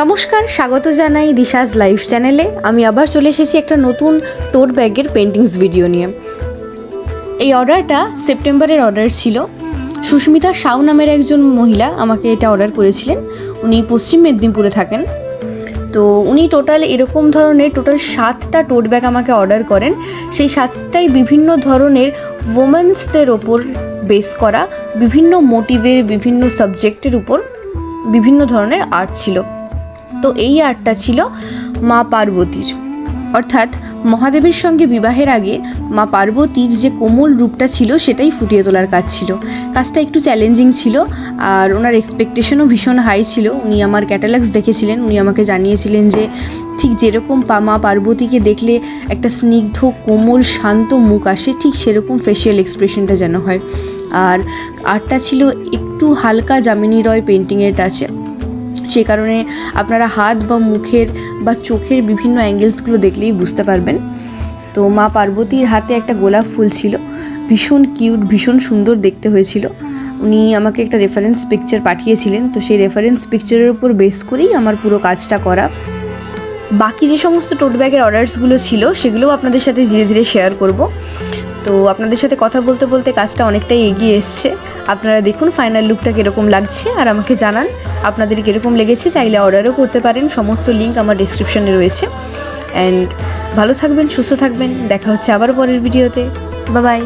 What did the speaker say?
নমস্কার, স্বাগত জানাই দিশাজ লাইফ চ্যানেলে। আমি আবার চলে এসেছি একটা নতুন টোট ব্যাগের পেন্টিংস ভিডিও নিয়ে। এই অর্ডারটা সেপ্টেম্বরের অর্ডার ছিল। সুস্মিতা সাউ নামের একজন মহিলা আমাকে এটা অর্ডার করেছিলেন। উনি পশ্চিম মেদিনীপুরে থাকেন। তো উনি টোটাল এরকম ধরনের 7টা টোট ব্যাগ আমাকে অর্ডার করেন। সেই 7টাই বিভিন্ন ধরনের ওমেন্সদের ওপর বেস করা, বিভিন্ন মোটিভের, বিভিন্ন সাবজেক্টের উপর বিভিন্ন ধরনের আর্ট ছিল। তো এই আর্টটা ছিল মা পার্বতীর, অর্থাৎ মহাদেবের সঙ্গে বিবাহের আগে মা পার্বতীর যে কোমল রূপটা ছিল সেটাই ফুটিয়ে তোলার কাজ ছিল। কাজটা একটু চ্যালেঞ্জিং ছিল, আর ওনার এক্সপেকটেশনও ভীষণ হাই ছিল। উনি আমার ক্যাটালগস দেখেছিলেন, উনি আমাকে জানিয়েছিলেন যে ঠিক যেরকম মা পার্বতীকে দেখলে একটা স্নিগ্ধ, কোমল, শান্ত মুখ আসে, ঠিক সেরকম ফেশিয়াল এক্সপ্রেশনটা যেন হয়। আর আর্টটা ছিল একটু হালকা যামিনী রয় পেন্টিংয়ের টাচে। সেই কারণে আপনারা হাত বা মুখের বা চোখের বিভিন্ন অ্যাঙ্গেলসগুলো দেখলেই বুঝতে পারবেন। তো মা পার্বতীর হাতে একটা গোলাপ ফুল ছিল, ভীষণ কিউট, ভীষণ সুন্দর দেখতে হয়েছিল। উনি আমাকে একটা রেফারেন্স পিকচার পাঠিয়েছিলেন, তো সেই রেফারেন্স পিকচারের উপর বেস করেই আমার পুরো কাজটা করা। বাকি যে সমস্ত টোট ব্যাগের অর্ডার্সগুলো ছিল সেগুলোও আপনাদের সাথে ধীরে ধীরে শেয়ার করব। তো আপনাদের সাথে কথা বলতে বলতে কাজটা অনেকটাই এগিয়ে এসছে। আপনারা দেখুন ফাইনাল লুকটা কীরকম লাগছে, আর আমাকে জানান আপনাদের কীরকম লেগেছে। চাইলে অর্ডারও করতে পারেন, সমস্ত লিঙ্ক আমার ডিসক্রিপশনে রয়েছে। অ্যান্ড ভালো থাকবেন, সুস্থ থাকবেন। দেখা হচ্ছে আবার পরের ভিডিওতে। Bye bye.